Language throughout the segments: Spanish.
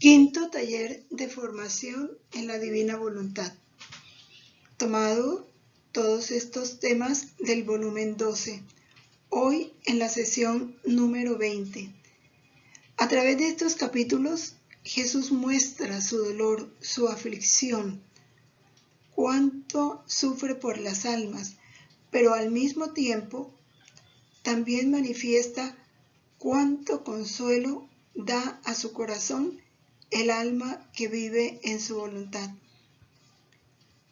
Quinto taller de formación en la divina voluntad. Tomado todos estos temas del volumen 12, hoy en la sesión número 20. A través de estos capítulos, Jesús muestra su dolor, su aflicción, cuánto sufre por las almas, pero al mismo tiempo también manifiesta cuánto consuelo da a su corazón el alma que vive en su voluntad.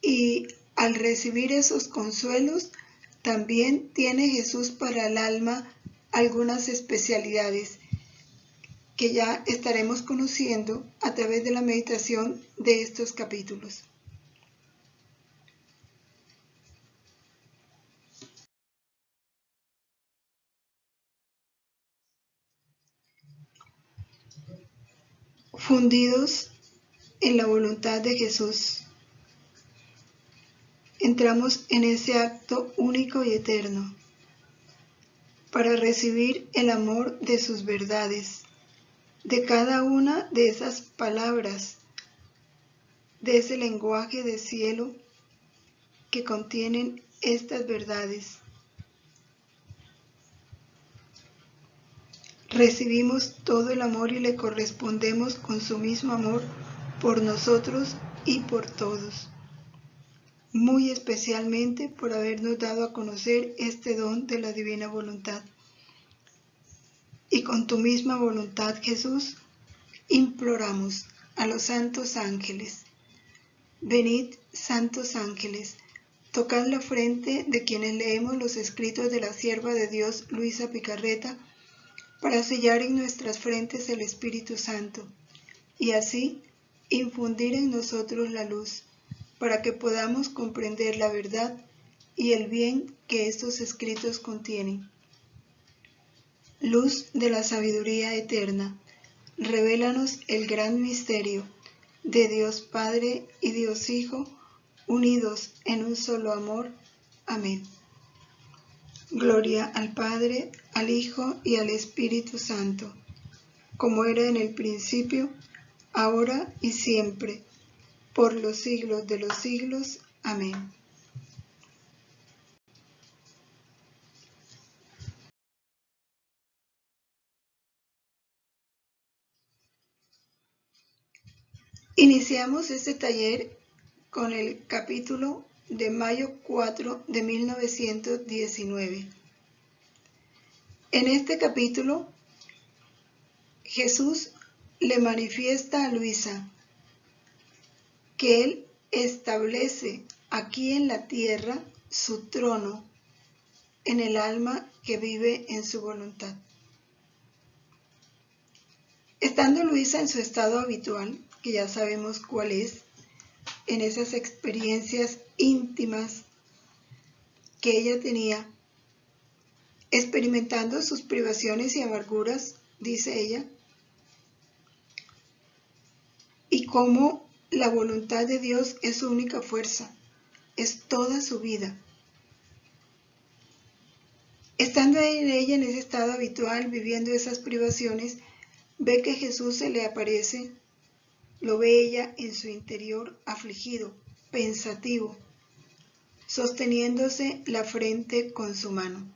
Y al recibir esos consuelos, también tiene Jesús para el alma algunas especialidades que ya estaremos conociendo a través de la meditación de estos capítulos. Fundidos en la voluntad de Jesús, entramos en ese acto único y eterno para recibir el amor de sus verdades, de cada una de esas palabras, de ese lenguaje de cielo que contienen estas verdades. Recibimos todo el amor y le correspondemos con su mismo amor por nosotros y por todos, muy especialmente por habernos dado a conocer este don de la divina voluntad. Y con tu misma voluntad, Jesús, imploramos a los santos ángeles. Venid, santos ángeles, tocad la frente de quienes leemos los escritos de la sierva de Dios, Luisa Picarreta, para sellar en nuestras frentes el Espíritu Santo, y así infundir en nosotros la luz, para que podamos comprender la verdad y el bien que estos escritos contienen. Luz de la sabiduría eterna, revélanos el gran misterio de Dios Padre y Dios Hijo, unidos en un solo amor. Amén. Gloria al Padre, al Hijo y al Espíritu Santo, como era en el principio, ahora y siempre, por los siglos de los siglos. Amén. Iniciamos este taller con el capítulo de mayo 4 de 1919. En este capítulo, Jesús le manifiesta a Luisa que Él establece aquí en la tierra su trono en el alma que vive en su voluntad. Estando Luisa en su estado habitual, que ya sabemos cuál es, en esas experiencias íntimas que ella tenía, experimentando sus privaciones y amarguras, dice ella, y cómo la voluntad de Dios es su única fuerza, es toda su vida. Estando ella en ese estado habitual, viviendo esas privaciones, ve que Jesús se le aparece, lo ve ella en su interior afligido, pensativo, sosteniéndose la frente con su mano.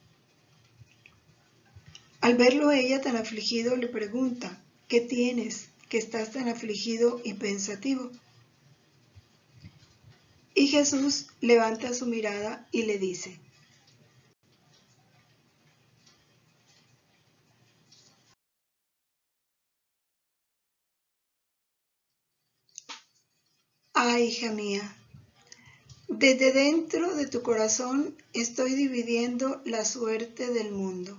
Al verlo ella tan afligido, le pregunta: ¿qué tienes que estás tan afligido y pensativo? Y Jesús levanta su mirada y le dice: ah, hija mía, desde dentro de tu corazón estoy dividiendo la suerte del mundo.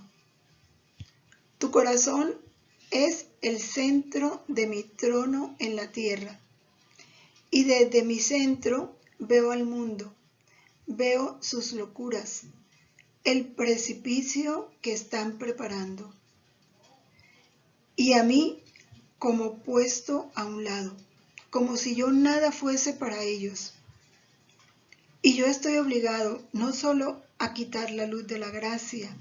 Tu corazón es el centro de mi trono en la tierra, y desde mi centro veo al mundo, veo sus locuras, el precipicio que están preparando, y a mí como puesto a un lado, como si yo nada fuese para ellos. Y yo estoy obligado no solo a quitar la luz de la gracia,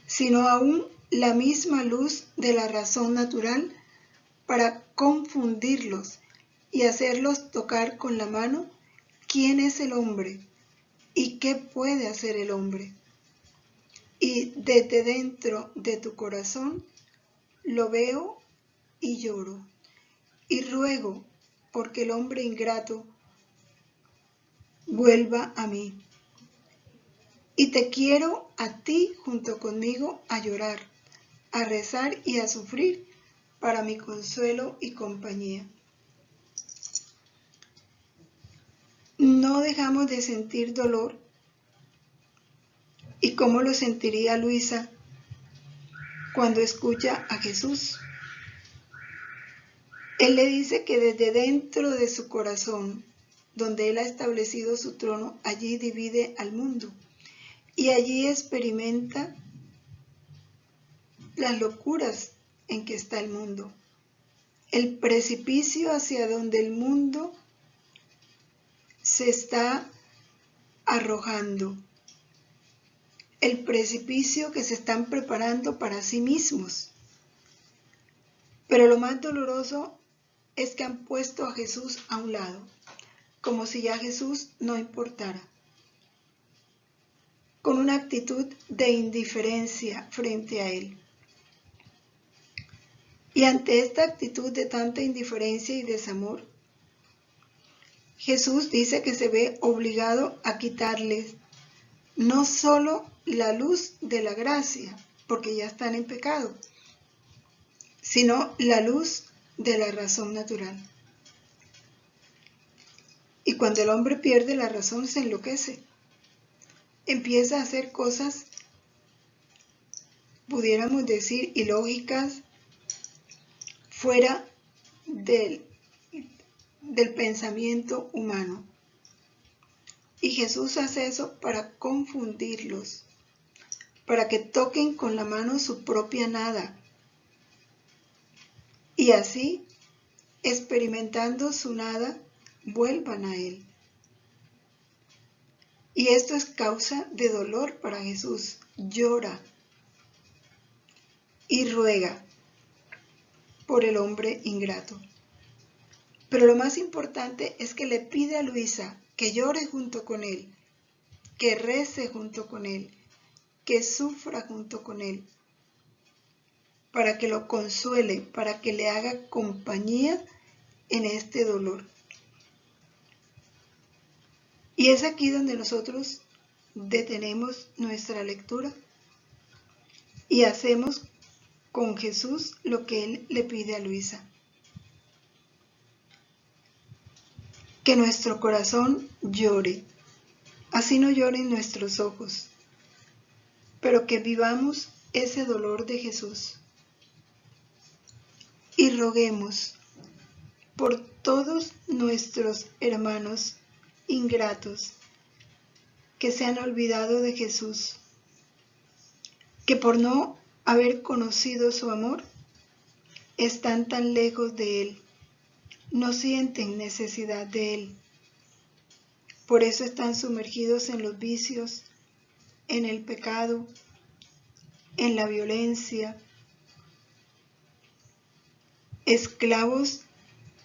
sino aún la misma luz de la razón natural, para confundirlos y hacerlos tocar con la mano quién es el hombre y qué puede hacer el hombre. Y desde dentro de tu corazón lo veo y lloro, y ruego porque el hombre ingrato vuelva a mí. Y te quiero a ti junto conmigo a llorar, a rezar y a sufrir para mi consuelo y compañía. No dejamos de sentir dolor. ¿Y cómo lo sentiría Luisa cuando escucha a Jesús? Él le dice que desde dentro de su corazón, donde Él ha establecido su trono, allí divide al mundo y allí experimenta las locuras en que está el mundo, el precipicio hacia donde el mundo se está arrojando, el precipicio que se están preparando para sí mismos. Pero lo más doloroso es que han puesto a Jesús a un lado, como si ya Jesús no importara, con una actitud de indiferencia frente a Él. Y ante esta actitud de tanta indiferencia y desamor, Jesús dice que se ve obligado a quitarles no solo la luz de la gracia, porque ya están en pecado, sino la luz de la razón natural. Y cuando el hombre pierde la razón se enloquece, empieza a hacer cosas, pudiéramos decir, ilógicas, fuera del pensamiento humano. Y Jesús hace eso para confundirlos, para que toquen con la mano su propia nada. Y así, experimentando su nada, vuelvan a Él. Y esto es causa de dolor para Jesús. Llora y ruega por el hombre ingrato. Pero lo más importante es que le pide a Luisa que llore junto con él, que rece junto con él, que sufra junto con él, para que lo consuele, para que le haga compañía en este dolor. Y es aquí donde nosotros detenemos nuestra lectura y hacemos con Jesús lo que Él le pide a Luisa. Que nuestro corazón llore, así no lloren nuestros ojos, pero que vivamos ese dolor de Jesús. Y roguemos por todos nuestros hermanos ingratos que se han olvidado de Jesús, que por no haber conocido su amor, están tan lejos de Él, no sienten necesidad de Él. Por eso están sumergidos en los vicios, en el pecado, en la violencia, esclavos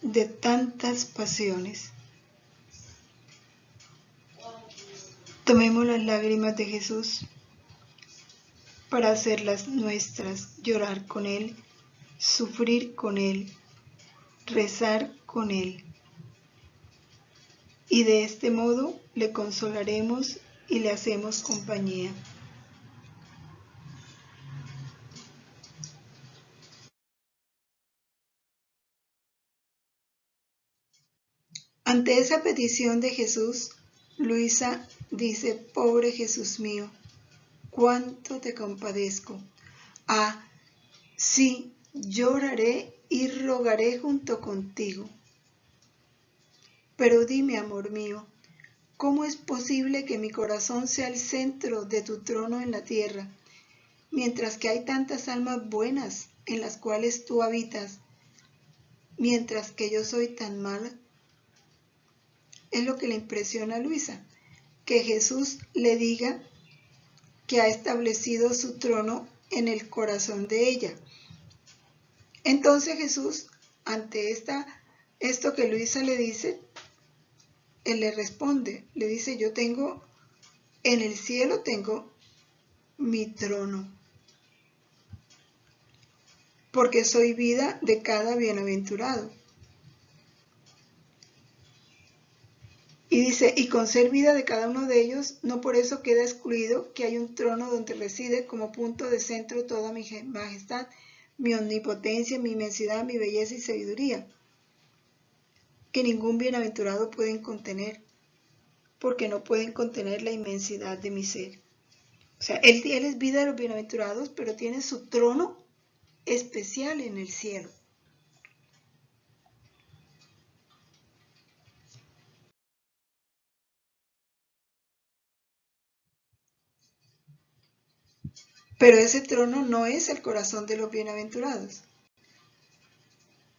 de tantas pasiones. Tomemos las lágrimas de Jesús para hacerlas nuestras, llorar con Él, sufrir con Él, rezar con Él. Y de este modo le consolaremos y le hacemos compañía. Ante esa petición de Jesús, Luisa dice: pobre Jesús mío, cuánto te compadezco. Ah, sí, lloraré y rogaré junto contigo. Pero dime, amor mío, ¿cómo es posible que mi corazón sea el centro de tu trono en la tierra, mientras que hay tantas almas buenas en las cuales tú habitas, mientras que yo soy tan mala? Es lo que le impresiona a Luisa, que Jesús le diga que ha establecido su trono en el corazón de ella. Entonces Jesús ante esto que Luisa le dice, él le responde, le dice, yo tengo, en el cielo tengo mi trono, porque soy vida de cada bienaventurado. Y dice, y con ser vida de cada uno de ellos, no por eso queda excluido que hay un trono donde reside como punto de centro toda mi majestad, mi omnipotencia, mi inmensidad, mi belleza y sabiduría, que ningún bienaventurado pueden contener, porque no pueden contener la inmensidad de mi ser. O sea, él es vida de los bienaventurados, pero tiene su trono especial en el cielo. Pero ese trono no es el corazón de los bienaventurados.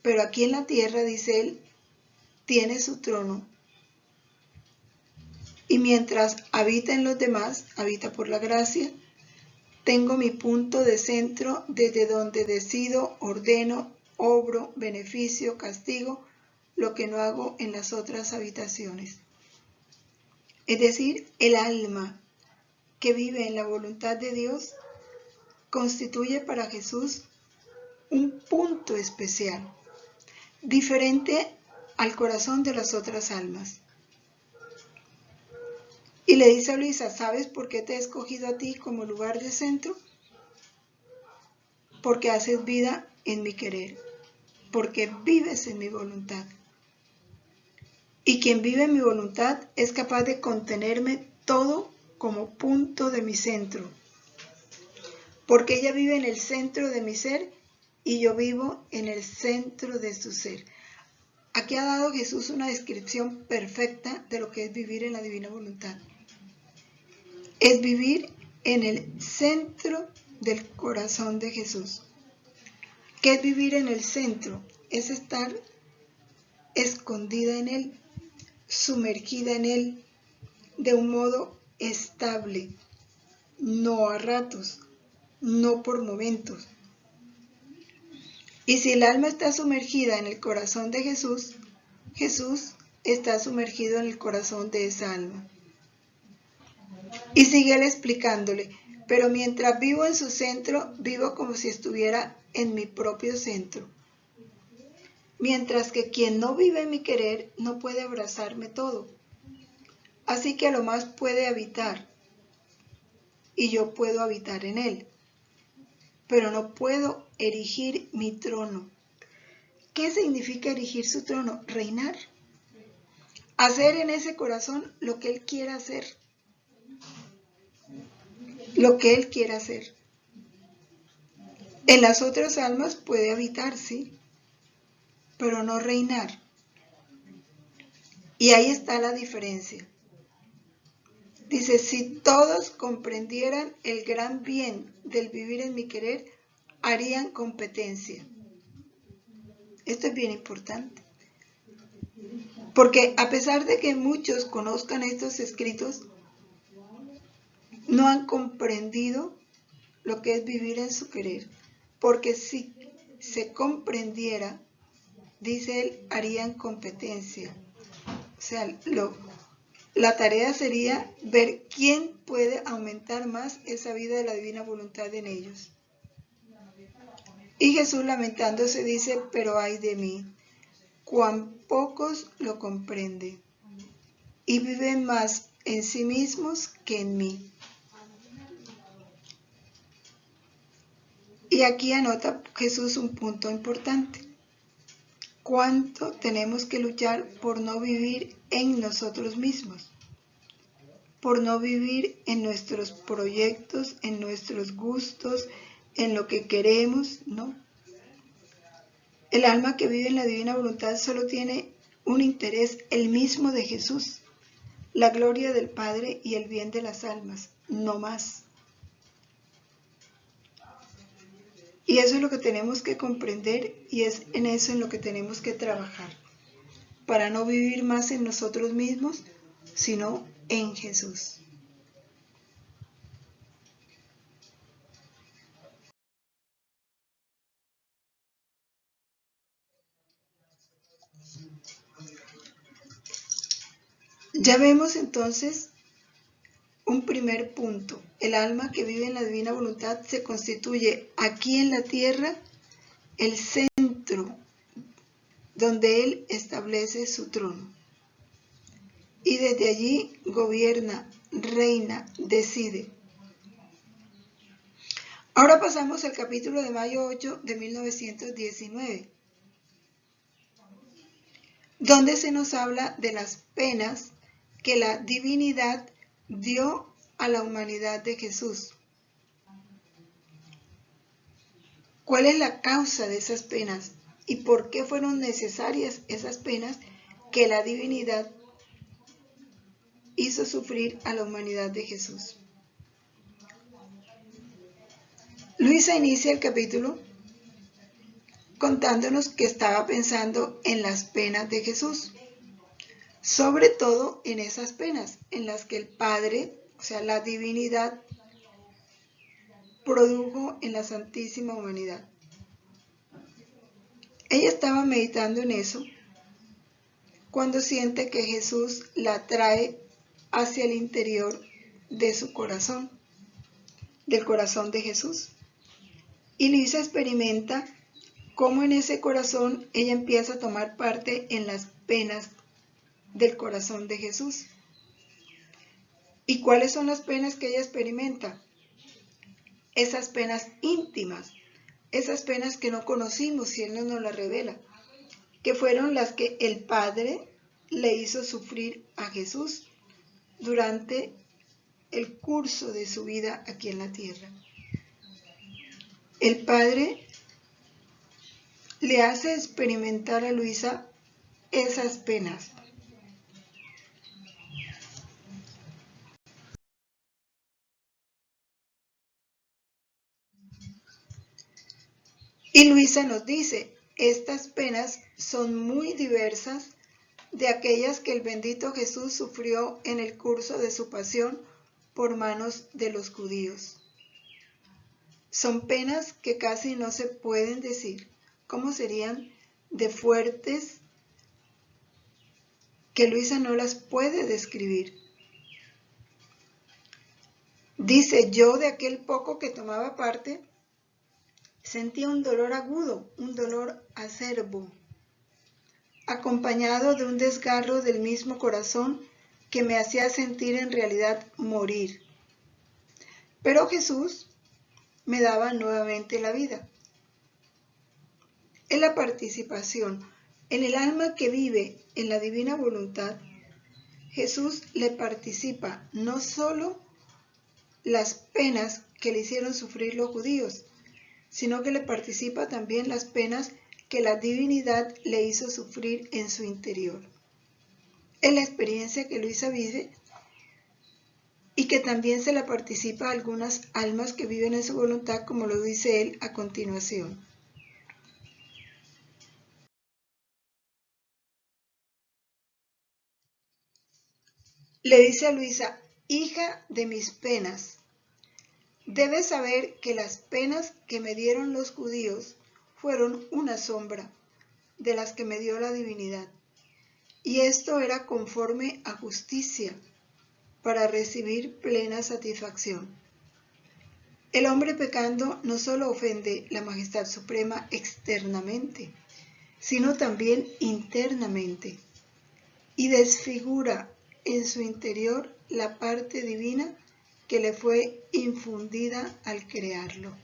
Pero aquí en la tierra, dice él, tiene su trono. Y mientras habita en los demás, habita por la gracia, tengo mi punto de centro desde donde decido, ordeno, obro, beneficio, castigo, lo que no hago en las otras habitaciones. Es decir, el alma que vive en la voluntad de Dios constituye para Jesús un punto especial, diferente al corazón de las otras almas. Y le dice a Luisa, ¿sabes por qué te he escogido a ti como lugar de centro? Porque haces vida en mi querer, porque vives en mi voluntad. Y quien vive en mi voluntad es capaz de contenerme todo como punto de mi centro, porque ella vive en el centro de mi ser y yo vivo en el centro de su ser. Aquí ha dado Jesús una descripción perfecta de lo que es vivir en la divina voluntad. Es vivir en el centro del corazón de Jesús. ¿Qué es vivir en el centro? Es estar escondida en Él, sumergida en Él, de un modo estable, no a ratos, no por momentos. Y si el alma está sumergida en el corazón de Jesús, Jesús está sumergido en el corazón de esa alma. Y sigue él explicándole, pero mientras vivo en su centro, vivo como si estuviera en mi propio centro. Mientras que quien no vive en mi querer no puede abrazarme todo. Así que a lo más puede habitar, y yo puedo habitar en él. Pero no puedo erigir mi trono. ¿Qué significa erigir su trono? Reinar. Hacer en ese corazón lo que él quiera hacer. Lo que él quiera hacer. En las otras almas puede habitar, sí, pero no reinar. Y ahí está la diferencia. Dice, si todos comprendieran el gran bien del vivir en mi querer, harían competencia. Esto es bien importante. Porque a pesar de que muchos conozcan estos escritos, no han comprendido lo que es vivir en su querer. Porque si se comprendiera, dice él, harían competencia. O sea, la tarea sería ver quién puede aumentar más esa vida de la divina voluntad en ellos. Y Jesús lamentándose dice, pero ay de mí, cuán pocos lo comprenden y viven más en sí mismos que en mí. Y aquí anota Jesús un punto importante. ¿Cuánto tenemos que luchar por no vivir en nosotros mismos? Por no vivir en nuestros proyectos, en nuestros gustos, en lo que queremos, ¿no? El alma que vive en la divina voluntad solo tiene un interés, el mismo de Jesús, la gloria del Padre y el bien de las almas, no más. Y eso es lo que tenemos que comprender y es en eso en lo que tenemos que trabajar, para no vivir más en nosotros mismos, sino en Jesús. Ya vemos entonces un primer punto. El alma que vive en la divina voluntad se constituye aquí en la tierra el centro donde Él establece su trono. Y desde allí gobierna, reina, decide. Ahora pasamos al capítulo de mayo 8 de 1919, donde se nos habla de las penas que la divinidad dio a la humanidad de Jesús. ¿Cuál es la causa de esas penas? ¿Y por qué fueron necesarias esas penas que la divinidad hizo sufrir a la humanidad de Jesús? Luisa inicia el capítulo contándonos que estaba pensando en las penas de Jesús, sobre todo en esas penas en las que el Padre, o sea, la divinidad, produjo en la santísima humanidad. Ella estaba meditando en eso cuando siente que Jesús la trae hacia el interior de su corazón, del corazón de Jesús. Y Luisa experimenta cómo en ese corazón ella empieza a tomar parte en las penas del corazón de Jesús. ¿Y cuáles son las penas que ella experimenta? Esas penas íntimas, esas penas que no conocimos si Él no nos las revela, que fueron las que el Padre le hizo sufrir a Jesús durante el curso de su vida aquí en la tierra. El Padre le hace experimentar a Luisa esas penas. Y Luisa nos dice, estas penas son muy diversas de aquellas que el bendito Jesús sufrió en el curso de su pasión por manos de los judíos. Son penas que casi no se pueden decir, cómo serían de fuertes, que Luisa no las puede describir. Dice, yo de aquel poco que tomaba parte, sentía un dolor agudo, un dolor acerbo, acompañado de un desgarro del mismo corazón que me hacía sentir en realidad morir. Pero Jesús me daba nuevamente la vida. En la participación, en el alma que vive en la divina voluntad, Jesús le participa no solo las penas que le hicieron sufrir los judíos, sino que le participa también las penas que la divinidad le hizo sufrir en su interior. Es la experiencia que Luisa vive y que también se la participa a algunas almas que viven en su voluntad, como lo dice él a continuación. Le dice a Luisa, hija de mis penas, debes saber que las penas que me dieron los judíos fueron una sombra de las que me dio la divinidad, y esto era conforme a justicia, para recibir plena satisfacción. El hombre pecando no solo ofende la majestad suprema externamente, sino también internamente, y desfigura en su interior la parte divina que le fue infundida al crearlo.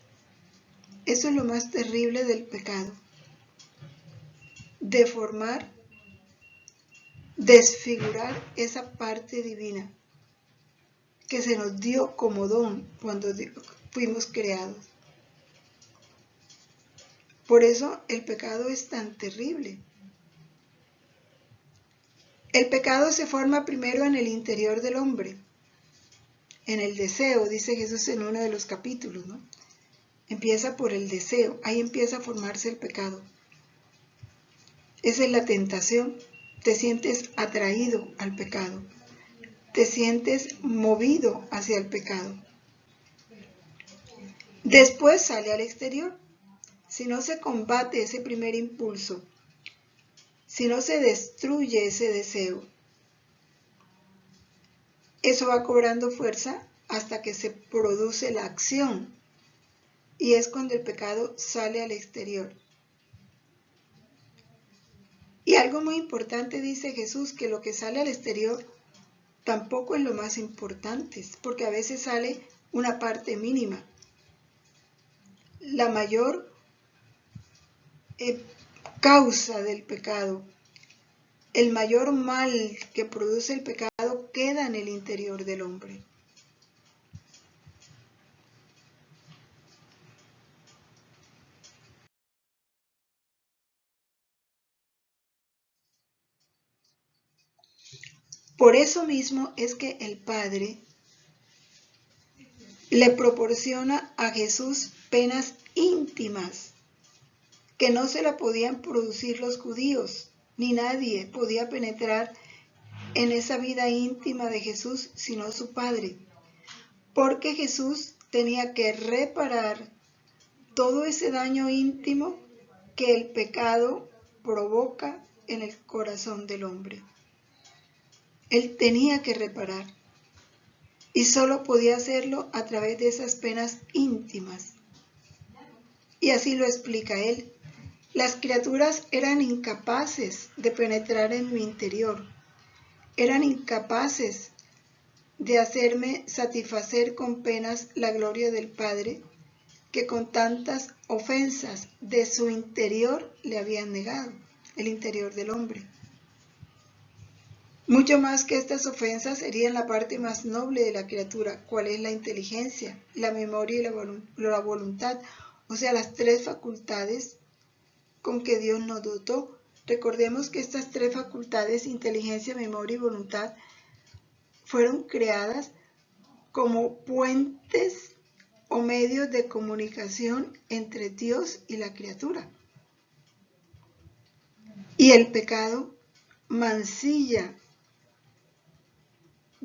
Eso es lo más terrible del pecado: deformar, desfigurar esa parte divina que se nos dio como don cuando fuimos creados. Por eso el pecado es tan terrible. El pecado se forma primero en el interior del hombre, en el deseo, dice Jesús en uno de los capítulos, ¿no? Empieza por el deseo, ahí empieza a formarse el pecado. Esa es la tentación, te sientes atraído al pecado, te sientes movido hacia el pecado. Después sale al exterior. Si no se combate ese primer impulso, si no se destruye ese deseo, eso va cobrando fuerza hasta que se produce la acción. Y es cuando el pecado sale al exterior. Y algo muy importante dice Jesús, que lo que sale al exterior tampoco es lo más importante, porque a veces sale una parte mínima. La mayor causa del pecado, el mayor mal que produce el pecado queda en el interior del hombre. Por eso mismo es que el Padre le proporciona a Jesús penas íntimas que no se la podían producir los judíos, ni nadie podía penetrar en esa vida íntima de Jesús sino su Padre, porque Jesús tenía que reparar todo ese daño íntimo que el pecado provoca en el corazón del hombre. Él tenía que reparar y solo podía hacerlo a través de esas penas íntimas. Y así lo explica él. Las criaturas eran incapaces de penetrar en mi interior, eran incapaces de hacerme satisfacer con penas la gloria del Padre, que con tantas ofensas de su interior le habían negado, el interior del hombre. Mucho más que estas ofensas serían la parte más noble de la criatura, cual es la inteligencia, la memoria y la voluntad, o sea, las tres facultades con que Dios nos dotó. Recordemos que estas tres facultades, inteligencia, memoria y voluntad, fueron creadas como puentes o medios de comunicación entre Dios y la criatura. Y el pecado mancilla,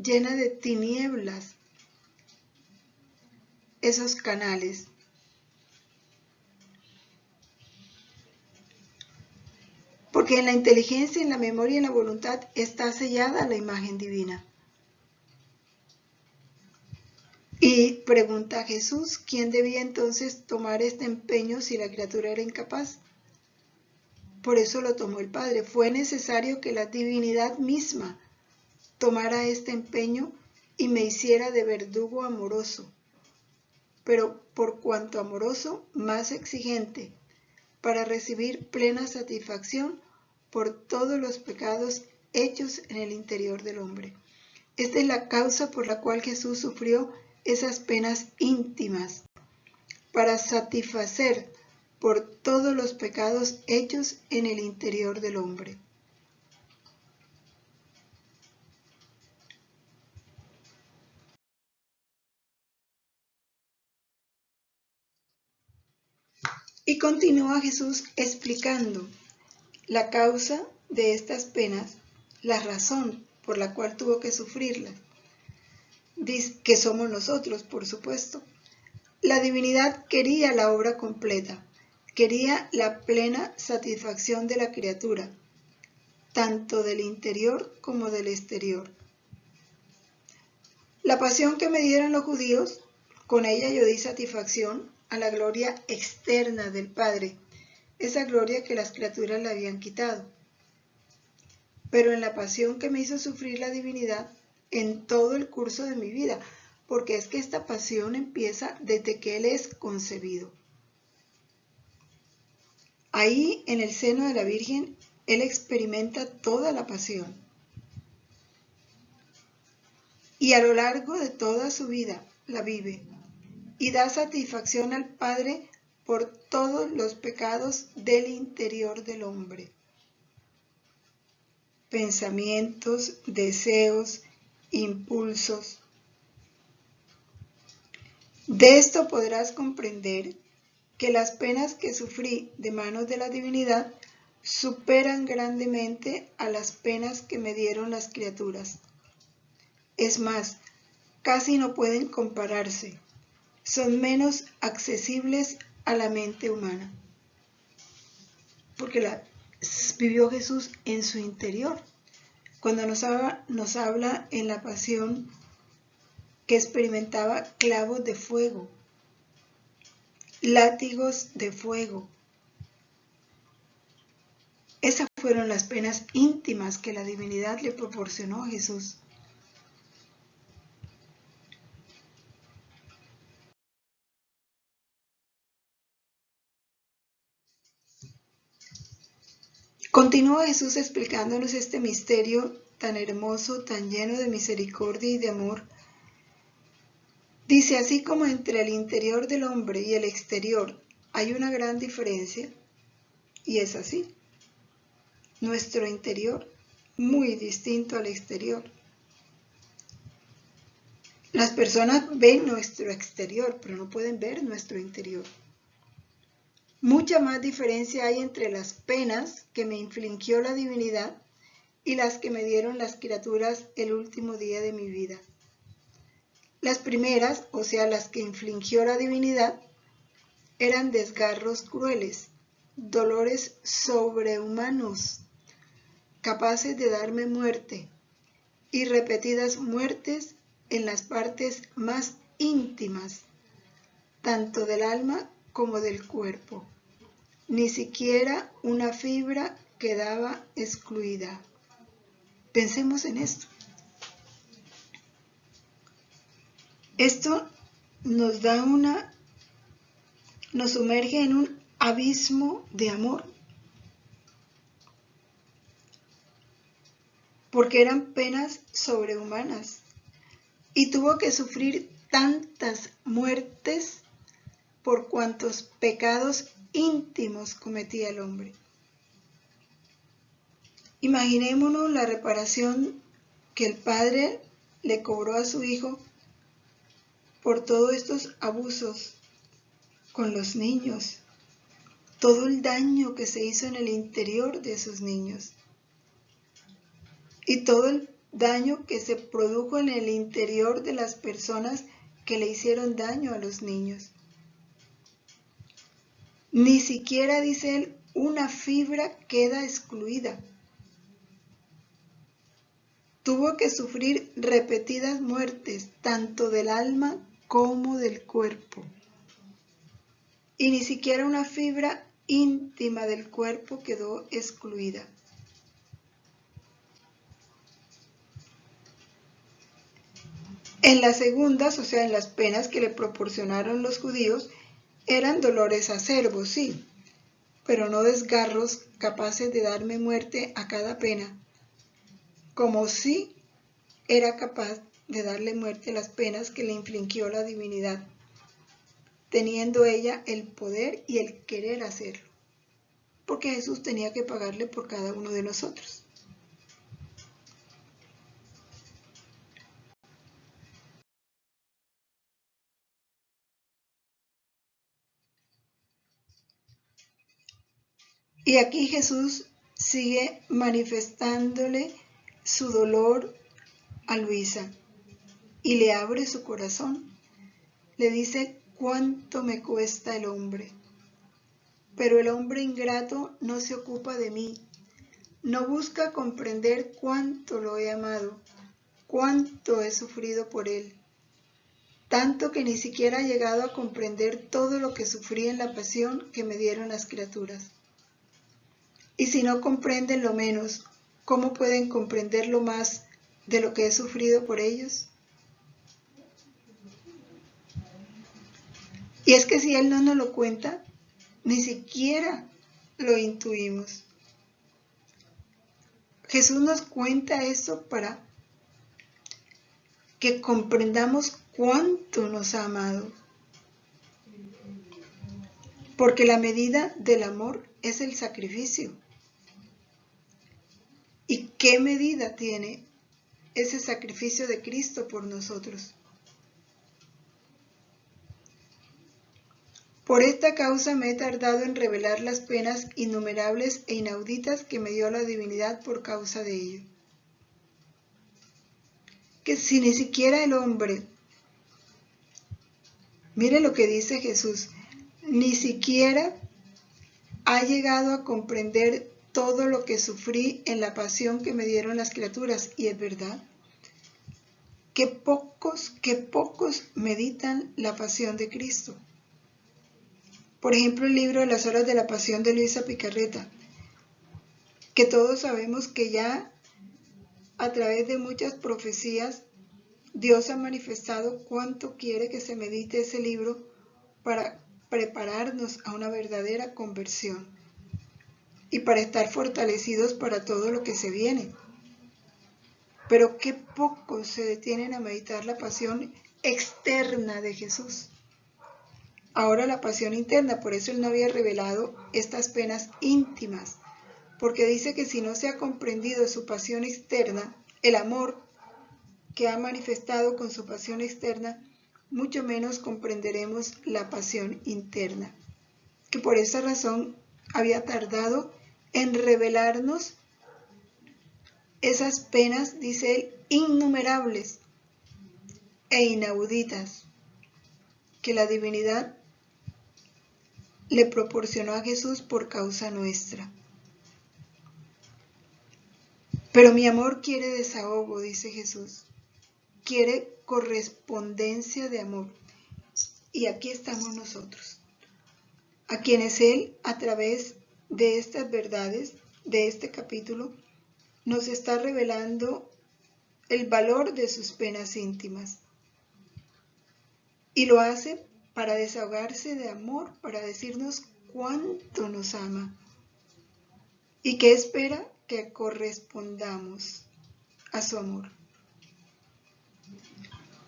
llena de tinieblas, esos canales. Porque en la inteligencia, en la memoria y en la voluntad está sellada la imagen divina. Y pregunta a Jesús, ¿quién debía entonces tomar este empeño si la criatura era incapaz? Por eso lo tomó el Padre. Fue necesario que la divinidad misma tomara este empeño y me hiciera de verdugo amoroso, pero por cuanto amoroso, más exigente, para recibir plena satisfacción por todos los pecados hechos en el interior del hombre. Esta es la causa por la cual Jesús sufrió esas penas íntimas, para satisfacer por todos los pecados hechos en el interior del hombre. Y continúa Jesús explicando la causa de estas penas, la razón por la cual tuvo que sufrirlas. Dice que somos nosotros, por supuesto. La divinidad quería la obra completa, quería la plena satisfacción de la criatura, tanto del interior como del exterior. La pasión que me dieron los judíos, con ella yo di satisfacción a la gloria externa del Padre, esa gloria que las criaturas le habían quitado. Pero en la pasión que me hizo sufrir la divinidad, en todo el curso de mi vida, porque es que esta pasión empieza desde que Él es concebido. Ahí, en el seno de la Virgen, Él experimenta toda la pasión. Y a lo largo de toda su vida la vive y da satisfacción al Padre por todos los pecados del interior del hombre. Pensamientos, deseos, impulsos. De esto podrás comprender que las penas que sufrí de manos de la divinidad superan grandemente a las penas que me dieron las criaturas. Es más, casi no pueden compararse, son menos accesibles a la mente humana, porque vivió Jesús en su interior. Cuando nos habla en la pasión que experimentaba clavos de fuego, látigos de fuego. Esas fueron las penas íntimas que la divinidad le proporcionó a Jesús. Continúa Jesús explicándonos este misterio tan hermoso, tan lleno de misericordia y de amor. Dice, así como entre el interior del hombre y el exterior hay una gran diferencia, y es así. Nuestro interior, muy distinto al exterior. Las personas ven nuestro exterior, pero no pueden ver nuestro interior. Mucha más diferencia hay entre las penas que me infligió la divinidad y las que me dieron las criaturas el último día de mi vida. Las primeras, o sea, las que infligió la divinidad, eran desgarros crueles, dolores sobrehumanos, capaces de darme muerte, y repetidas muertes en las partes más íntimas, tanto del alma como del cuerpo. Ni siquiera una fibra quedaba excluida. Pensemos en esto. Esto nos sumerge en un abismo de amor, porque eran penas sobrehumanas y tuvo que sufrir tantas muertes por cuantos pecados íntimos cometía el hombre. Imaginémonos la reparación que el padre le cobró a su hijo por todos estos abusos con los niños, todo el daño que se hizo en el interior de esos niños y todo el daño que se produjo en el interior de las personas que le hicieron daño a los niños. Ni siquiera, dice él, una fibra queda excluida. Tuvo que sufrir repetidas muertes, tanto del alma como del cuerpo. Y ni siquiera una fibra íntima del cuerpo quedó excluida. En las segundas, o sea, en las penas que le proporcionaron los judíos, eran dolores acerbos, sí, pero no desgarros capaces de darme muerte a cada pena, como sí era capaz de darle muerte a las penas que le infligió la divinidad, teniendo ella el poder y el querer hacerlo, porque Jesús tenía que pagarle por cada uno de nosotros. Y aquí Jesús sigue manifestándole su dolor a Luisa y le abre su corazón. Le dice cuánto me cuesta el hombre, pero el hombre ingrato no se ocupa de mí, no busca comprender cuánto lo he amado, cuánto he sufrido por él, tanto que ni siquiera ha llegado a comprender todo lo que sufrí en la pasión que me dieron las criaturas. Y si no comprenden lo menos, ¿cómo pueden comprender lo más de lo que he sufrido por ellos? Y es que si Él no nos lo cuenta, ni siquiera lo intuimos. Jesús nos cuenta esto para que comprendamos cuánto nos ha amado. Porque la medida del amor es el sacrificio. ¿Y qué medida tiene ese sacrificio de Cristo por nosotros? Por esta causa me he tardado en revelar las penas innumerables e inauditas que me dio la divinidad por causa de ello. Que si ni siquiera el hombre, mire lo que dice Jesús, ni siquiera ha llegado a comprender todo lo que sufrí en la pasión que me dieron las criaturas, y es verdad, qué pocos meditan la pasión de Cristo. Por ejemplo, el libro de las horas de la pasión de Luisa Picarreta, que todos sabemos que ya a través de muchas profecías Dios ha manifestado cuánto quiere que se medite ese libro para prepararnos a una verdadera conversión y para estar fortalecidos para todo lo que se viene. Pero qué pocos se detienen a meditar la pasión externa de Jesús. Ahora la pasión interna, por eso Él no había revelado estas penas íntimas, porque dice que si no se ha comprendido su pasión externa, el amor que ha manifestado con su pasión externa, mucho menos comprenderemos la pasión interna, que por esa razón había tardado en revelarnos esas penas, dice él, innumerables e inauditas, que la divinidad le proporcionó a Jesús por causa nuestra. Pero mi amor quiere desahogo, dice Jesús, quiere correspondencia de amor. Y aquí estamos nosotros, a quienes Él, a través de estas verdades, de este capítulo, nos está revelando el valor de sus penas íntimas. Y lo hace para desahogarse de amor, para decirnos cuánto nos ama y que espera que correspondamos a su amor.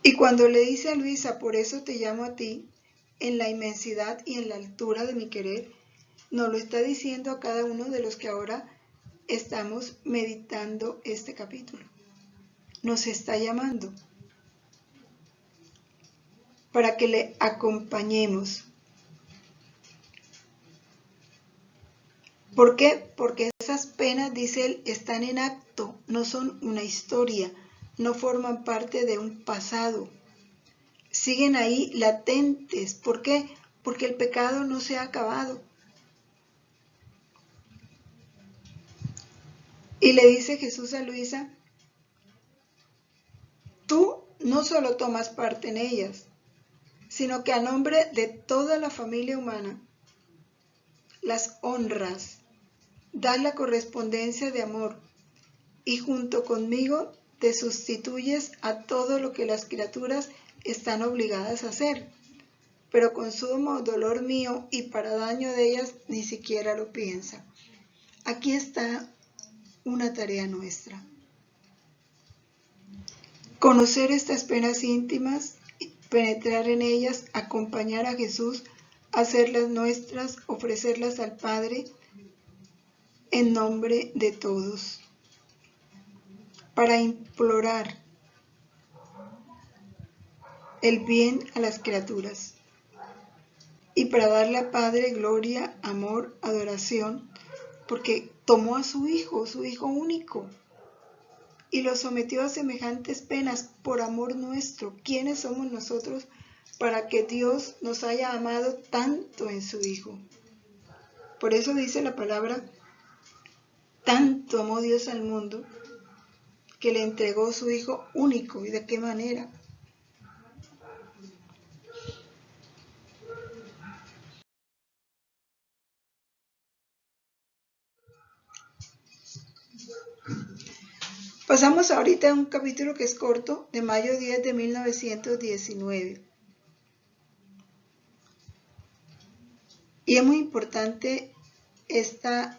Y cuando le dice a Luisa, por eso te llamo a ti, en la inmensidad y en la altura de mi querer, nos lo está diciendo a cada uno de los que ahora estamos meditando este capítulo. Nos está llamando para que le acompañemos. ¿Por qué? Porque esas penas, dice él, están en acto, no son una historia, no forman parte de un pasado. Siguen ahí latentes. ¿Por qué? Porque el pecado no se ha acabado. Y le dice Jesús a Luisa, tú no solo tomas parte en ellas, sino que a nombre de toda la familia humana las honras, das la correspondencia de amor y junto conmigo te sustituyes a todo lo que las criaturas están obligadas a hacer, pero con sumo dolor mío y para daño de ellas ni siquiera lo piensa. Aquí está una tarea nuestra. Conocer estas penas íntimas, penetrar en ellas, acompañar a Jesús, hacerlas nuestras, ofrecerlas al Padre en nombre de todos, para implorar el bien a las criaturas y para darle a Padre gloria, amor, adoración, porque tomó a su Hijo único, y lo sometió a semejantes penas por amor nuestro. ¿Quiénes somos nosotros para que Dios nos haya amado tanto en su Hijo? Por eso dice la palabra, tanto amó Dios al mundo que le entregó su Hijo único. ¿Y de qué manera? Pasamos ahorita a un capítulo que es corto, de mayo 10 de 1919. Y es muy importante esta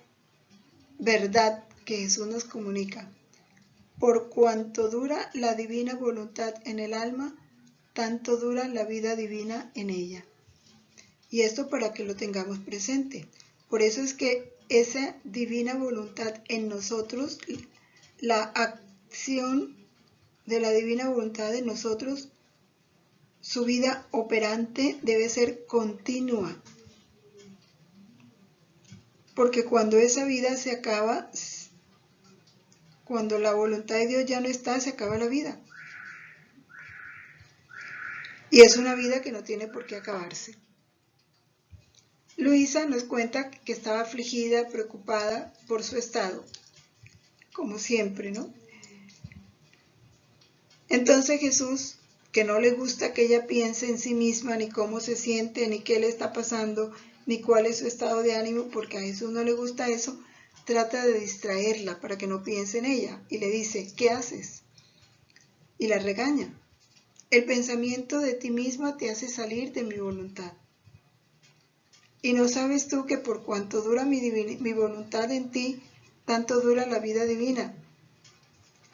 verdad que Jesús nos comunica. Por cuanto dura la divina voluntad en el alma, tanto dura la vida divina en ella. Y esto para que lo tengamos presente. Por eso es que esa divina voluntad en nosotros, la acción de la divina voluntad en nosotros, su vida operante debe ser continua. Porque cuando esa vida se acaba, cuando la voluntad de Dios ya no está, se acaba la vida. Y es una vida que no tiene por qué acabarse. Luisa nos cuenta que estaba afligida, preocupada por su estado, como siempre, ¿no? Entonces Jesús, que no le gusta que ella piense en sí misma, ni cómo se siente, ni qué le está pasando, ni cuál es su estado de ánimo, porque a Jesús no le gusta eso, trata de distraerla para que no piense en ella y le dice, ¿qué haces? Y la regaña. El pensamiento de ti misma te hace salir de mi voluntad. Y no sabes tú que por cuanto dura mi voluntad en ti, tanto dura la vida divina.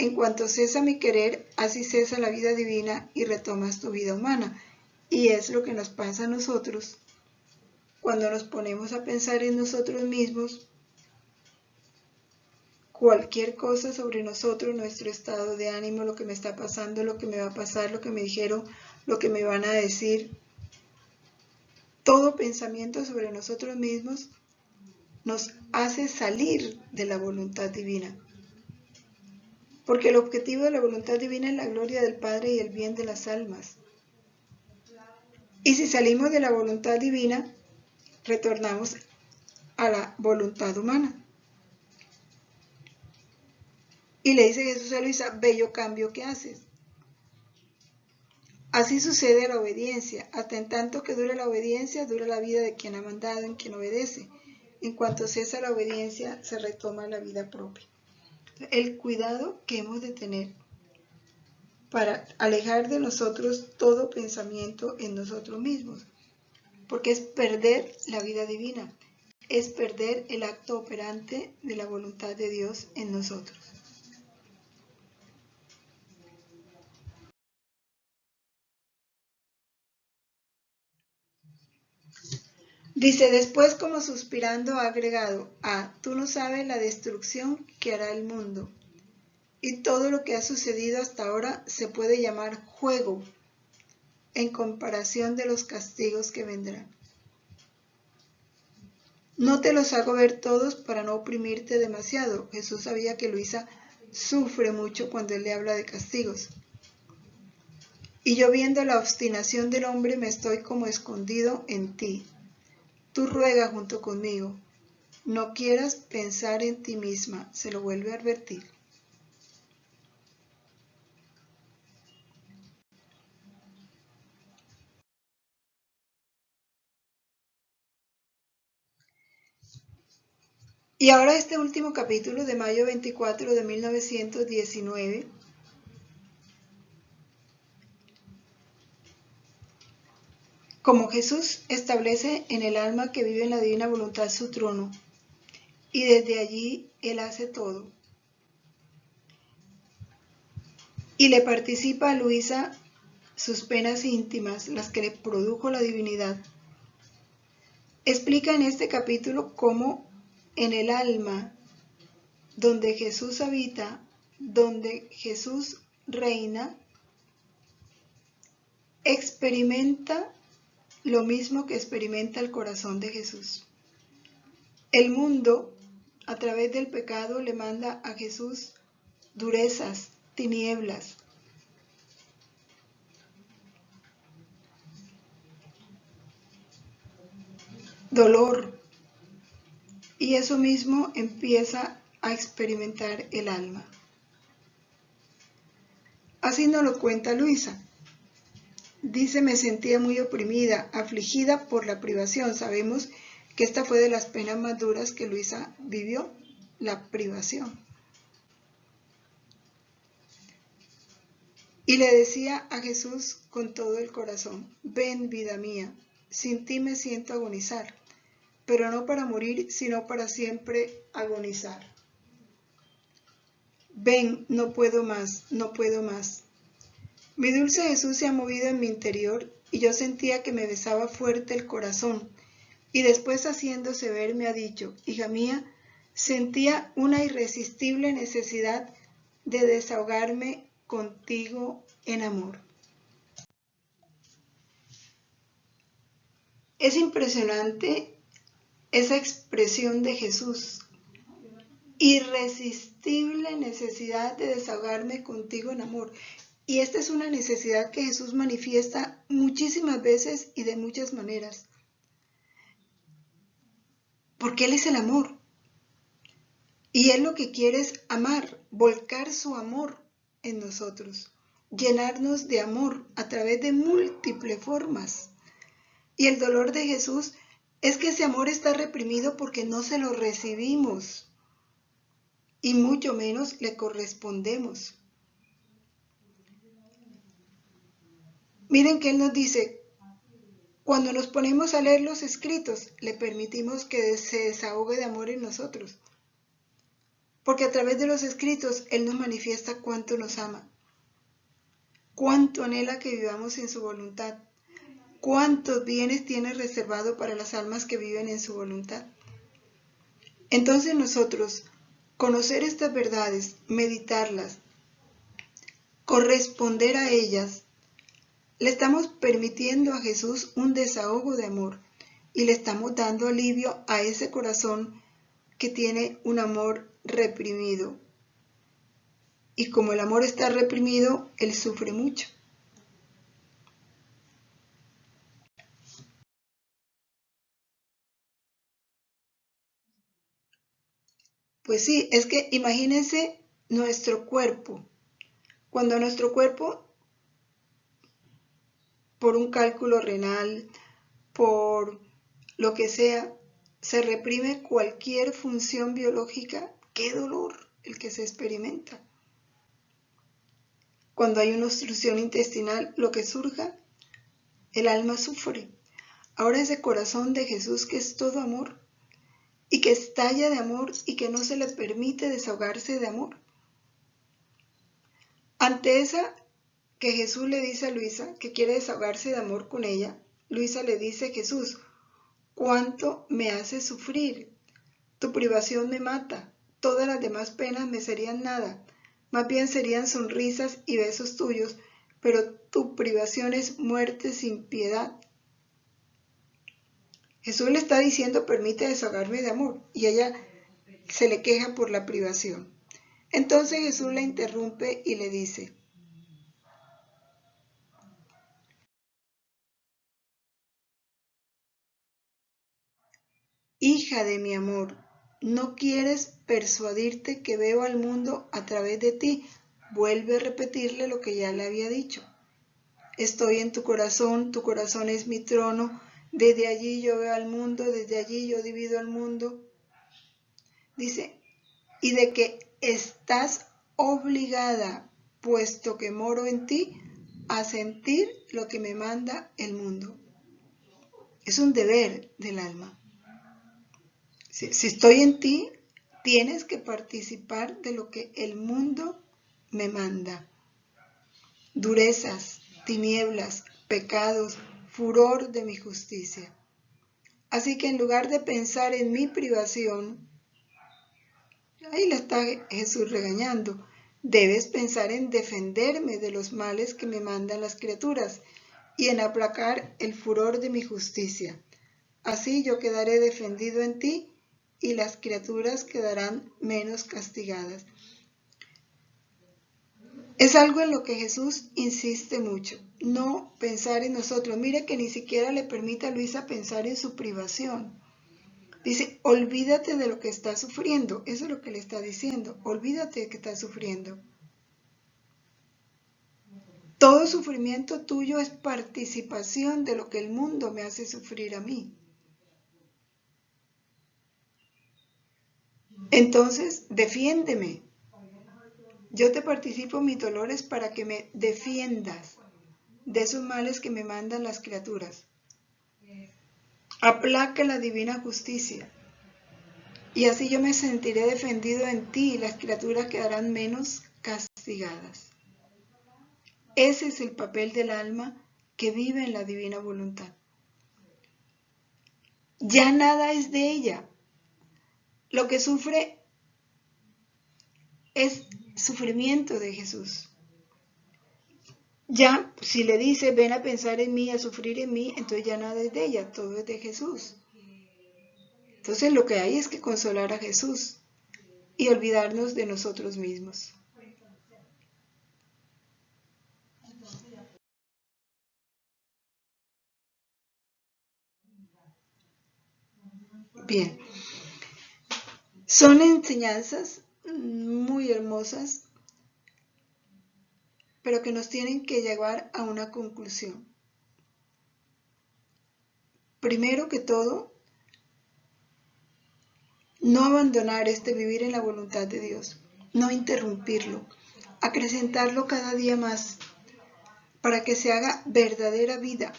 En cuanto cesa mi querer, así cesa la vida divina y retomas tu vida humana. Y es lo que nos pasa a nosotros cuando nos ponemos a pensar en nosotros mismos, cualquier cosa sobre nosotros, nuestro estado de ánimo, lo que me está pasando, lo que me va a pasar, lo que me dijeron, lo que me van a decir. Todo pensamiento sobre nosotros mismos nos hace salir de la voluntad divina. Porque el objetivo de la voluntad divina es la gloria del Padre y el bien de las almas. Y si salimos de la voluntad divina, retornamos a la voluntad humana. Y le dice Jesús a Luisa, bello cambio que haces. Así sucede a la obediencia. Hasta en tanto que dura la obediencia, dura la vida de quien ha mandado, en quien obedece. En cuanto cesa la obediencia, se retoma la vida propia. El cuidado que hemos de tener para alejar de nosotros todo pensamiento en nosotros mismos, porque es perder la vida divina, es perder el acto operante de la voluntad de Dios en nosotros. Dice, después como suspirando ha agregado, tú no sabes la destrucción que hará el mundo. Y todo lo que ha sucedido hasta ahora se puede llamar juego en comparación de los castigos que vendrán. No te los hago ver todos para no oprimirte demasiado. Jesús sabía que Luisa sufre mucho cuando él le habla de castigos. Y yo viendo la obstinación del hombre me estoy como escondido en ti. Tú ruega junto conmigo. No quieras pensar en ti misma. Se lo vuelve a advertir. Y ahora este último capítulo de mayo 24 de 1919. Como Jesús establece en el alma que vive en la divina voluntad su trono, y desde allí Él hace todo. Y le participa a Luisa sus penas íntimas, las que le produjo la divinidad. Explica en este capítulo cómo en el alma, donde Jesús habita, donde Jesús reina, experimenta lo mismo que experimenta el corazón de Jesús. El mundo, a través del pecado, le manda a Jesús durezas, tinieblas. Dolor. Y eso mismo empieza a experimentar el alma. Así nos lo cuenta Luisa. Dice, me sentía muy oprimida, afligida por la privación. Sabemos que esta fue de las penas más duras que Luisa vivió, la privación. Y le decía a Jesús con todo el corazón, ven vida mía, sin ti me siento agonizar, pero no para morir, sino para siempre agonizar. Ven, no puedo más, no puedo más. Mi dulce Jesús se ha movido en mi interior y yo sentía que me besaba fuerte el corazón. Y después haciéndose ver me ha dicho, hija mía, sentía una irresistible necesidad de desahogarme contigo en amor. Es impresionante esa expresión de Jesús. Irresistible necesidad de desahogarme contigo en amor. Y esta es una necesidad que Jesús manifiesta muchísimas veces y de muchas maneras. Porque Él es el amor. Y Él lo que quiere es amar, volcar su amor en nosotros. llenarnos de amor a través de múltiples formas. Y el dolor de Jesús es que ese amor está reprimido porque no se lo recibimos y mucho menos le correspondemos. Miren que Él nos dice, cuando nos ponemos a leer los escritos, le permitimos que se desahogue de amor en nosotros. Porque a través de los escritos Él nos manifiesta cuánto nos ama, cuánto anhela que vivamos en su voluntad, cuántos bienes tiene reservado para las almas que viven en su voluntad. Entonces nosotros, conocer estas verdades, meditarlas, corresponder a ellas, le estamos permitiendo a Jesús un desahogo de amor y le estamos dando alivio a ese corazón que tiene un amor reprimido. Y como el amor está reprimido, Él sufre mucho. Pues sí, es que imagínense nuestro cuerpo. Cuando nuestro cuerpo, por un cálculo renal, por lo que sea, se reprime cualquier función biológica, qué dolor el que se experimenta. Cuando hay una obstrucción intestinal, lo que surja, el alma sufre. Ahora ese corazón de Jesús que es todo amor y que estalla de amor y que no se le permite desahogarse de amor. Ante esa que Jesús le dice a Luisa que quiere desahogarse de amor con ella, Luisa le dice: Jesús, ¿cuánto me hace sufrir? Tu privación me mata, todas las demás penas me serían nada, más bien serían sonrisas y besos tuyos, pero tu privación es muerte sin piedad. Jesús le está diciendo: permite desahogarme de amor, y ella se le queja por la privación. Entonces Jesús la interrumpe y le dice: hija de mi amor, ¿no quieres persuadirte que veo al mundo a través de ti? Vuelve a repetirle lo que ya le había dicho. Estoy en tu corazón es mi trono, desde allí yo veo al mundo, desde allí yo divido al mundo. Dice, y de que estás obligada, puesto que moro en ti, a sentir lo que me manda el mundo. Es un deber del alma. Si estoy en ti, tienes que participar de lo que el mundo me manda. Durezas, tinieblas, pecados, furor de mi justicia. Así que en lugar de pensar en mi privación, ahí la está Jesús regañando, debes pensar en defenderme de los males que me mandan las criaturas y en aplacar el furor de mi justicia. Así yo quedaré defendido en ti y las criaturas quedarán menos castigadas. Es algo en lo que Jesús insiste mucho, no pensar en nosotros. Mire que ni siquiera le permite a Luisa pensar en su privación. Dice, olvídate de lo que estás sufriendo. Eso es lo que le está diciendo, olvídate de que estás sufriendo. Todo sufrimiento tuyo es participación de lo que el mundo me hace sufrir a mí. Entonces, defiéndeme. Yo te participo en mis dolores para que me defiendas de esos males que me mandan las criaturas. Aplaca la divina justicia. Y así yo me sentiré defendido en ti y las criaturas quedarán menos castigadas. Ese es el papel del alma que vive en la divina voluntad. Ya nada es de ella. Lo que sufre es sufrimiento de Jesús. Ya, si le dice, ven a pensar en mí, a sufrir en mí, entonces ya nada es de ella, todo es de Jesús. Entonces lo que hay es que consolar a Jesús y olvidarnos de nosotros mismos. Bien, son enseñanzas muy hermosas, pero que nos tienen que llevar a una conclusión. Primero que todo, no abandonar vivir en la voluntad de Dios, no interrumpirlo, acrecentarlo cada día más para que se haga verdadera vida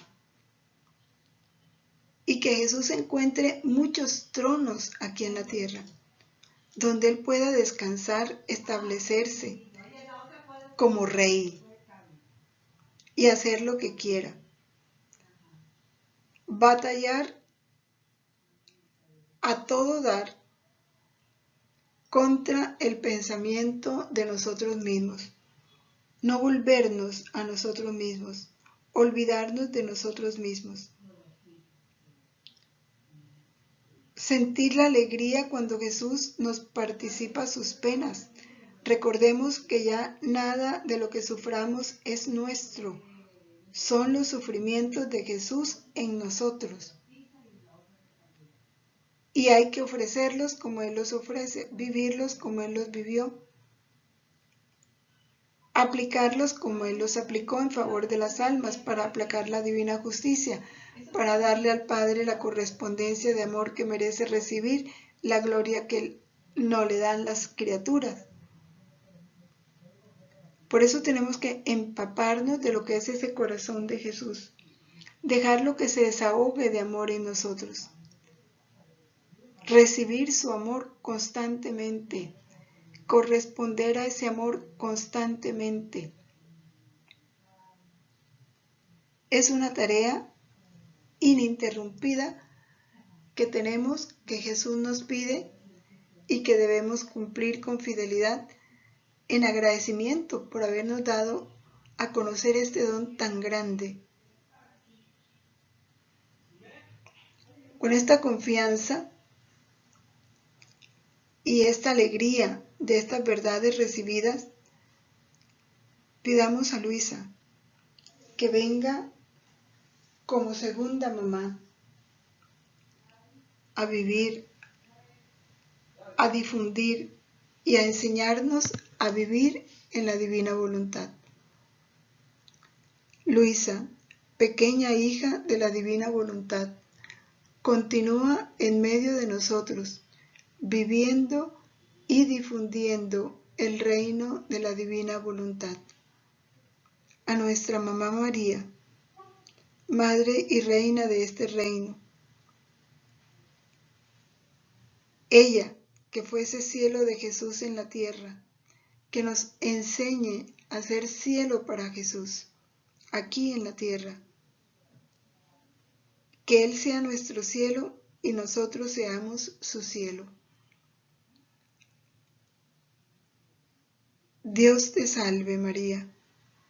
y que Jesús encuentre muchos tronos aquí en la tierra, donde Él pueda descansar, establecerse como rey y hacer lo que quiera. Batallar a todo dar contra el pensamiento de nosotros mismos. No volvernos a nosotros mismos, olvidarnos de nosotros mismos. Sentir la alegría cuando Jesús nos participa sus penas. Recordemos que ya nada de lo que suframos es nuestro. Son los sufrimientos de Jesús en nosotros. Y hay que ofrecerlos como Él los ofrece, vivirlos como Él los vivió, aplicarlos como Él los aplicó en favor de las almas para aplacar la divina justicia, para darle al Padre la correspondencia de amor que merece recibir, la gloria que no le dan las criaturas. Por eso tenemos que empaparnos de lo que es ese corazón de Jesús, dejarlo que se desahogue de amor en nosotros, recibir su amor constantemente, corresponder a ese amor constantemente. Es una tarea ininterrumpida que tenemos, que Jesús nos pide y que debemos cumplir con fidelidad en agradecimiento por habernos dado a conocer este don tan grande. Con esta confianza y esta alegría de estas verdades recibidas, pidamos a Luisa que venga como segunda mamá a vivir, a difundir y a enseñarnos a vivir en la divina voluntad. Luisa, pequeña hija de la divina voluntad, continúa en medio de nosotros, viviendo y difundiendo el reino de la divina voluntad. A nuestra Mamá María, Madre y Reina de este reino, ella que fuese cielo de Jesús en la tierra, que nos enseñe a ser cielo para Jesús, aquí en la tierra. Que Él sea nuestro cielo y nosotros seamos su cielo. Dios te salve María,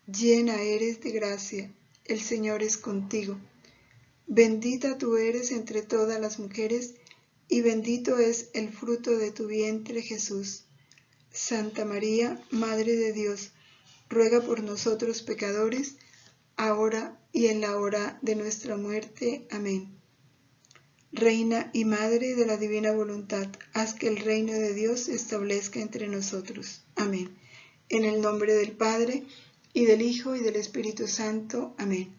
llena eres de gracia, el Señor es contigo. Bendita tú eres entre todas las mujeres, y bendito es el fruto de tu vientre Jesús. Santa María, Madre de Dios, ruega por nosotros pecadores, ahora y en la hora de nuestra muerte. Amén. Reina y Madre de la divina voluntad, haz que el reino de Dios se establezca entre nosotros. Amén. En el nombre del Padre, y del Hijo, y del Espíritu Santo. Amén.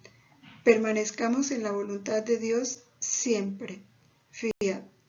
Permanezcamos en la voluntad de Dios siempre. Fiat.